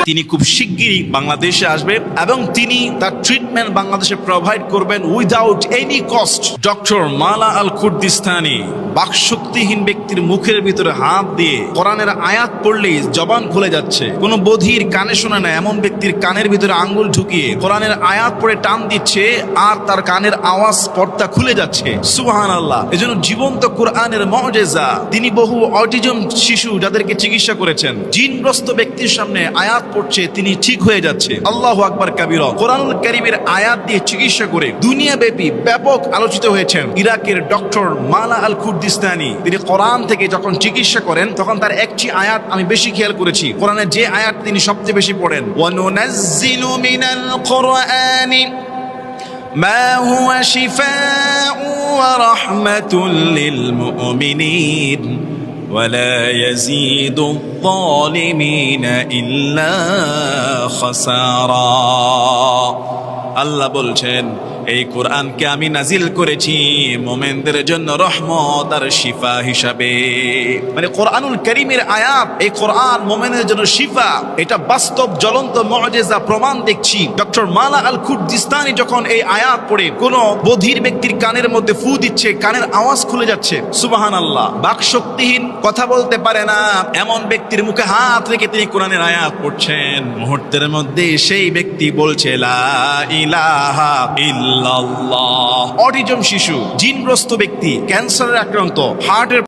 তিনি খুব শিগগিরই বাংলাদেশে আসবে এবং তিনি তার ট্রিটমেন্ট বাংলাদেশে প্রোভাইড করবেন উইদাউট এনি কস্ট। ডক্টর মালা আল কুর্দিস্তানি বাকশক্তিহীন ব্যক্তির মুখের ভিতরে হাত দিয়ে কোরআনের আয়াত পড়লেই জবান খুলে যাচ্ছে। কোন বধির কানে শোনে না এমন ব্যক্তির কানের ভিতরে আঙ্গুল ঢুকিয়ে কোরআনের আয়াত পড়ে টান দিচ্ছে আর তার কানের আওয়াজ পর্দা খুলে যাচ্ছে। সুবহানাল্লাহ। এজন্য জীবন্ত কোরআনের মুজিজা। তিনি বহু অটিজম শিশু যাদেরকে চিকিৎসা করেছেন, জিনগ্রস্ত ব্যক্তির সামনে আয়াত পড়ছে, তিনি ঠিক হয়ে যাচ্ছে। আল্লাহু আকবার কাবীরা। কোরআনুল কারীমের আয়াত দিয়ে চিকিৎসা করে দুনিয়াব্যাপী ব্যাপক আলোচিত হয়েছেন ইরাকের ডক্টর মালা আল কুর্দিস্তানি। তিনি কোরআন থেকে যখন চিকিৎসা করেন তখন তার একটি আয়াত আমি বেশি খেয়াল করেছি। কোরআনের যে আয়াত তিনি সবচেয়ে বেশি পড়েন, ওয়ানুনাজ্জিলু মিনাল কুরআনি মা হুয়া শিফাউ ওয়া রাহমাতুল লিল মুমিনিন ولا يزيد الظالمين إلا خسارا। আল্লাহ বলছেন এই কোরআনকে আমি নাজিল করেছি মুমিনদের জন্য রহমত আর শিফা হিসাবে। মানে কোরআনুল কারীমের আয়াত, এই কোরআন মুমিনের জন্য শিফা। এটা বাস্তব জ্বলন্ত মুজিজা প্রমাণ দেখছি। ডক্টর মালা আল কুর্দিস্তানি যখন এই আয়াত পড়ে কোন বধির ব্যক্তির কানের মধ্যে ফু দিচ্ছে, কানের আওয়াজ খুলে যাচ্ছে। সুবহানাল্লাহ। বাকশক্তিহীন, কথা বলতে পারে না এমন ব্যক্তির মুখে হাত রেখে তিনি কোরআনের আয়াত পড়ছেন। মুহূর্তের মধ্যে সেই ব্যক্তি বলছে লা ইলাহা ইল্লাল্লাহ। অটিজম শিশু, জিনগ্রস্ত ব্যক্তি, ক্যান্সারের আক্রান্ত, হার্টের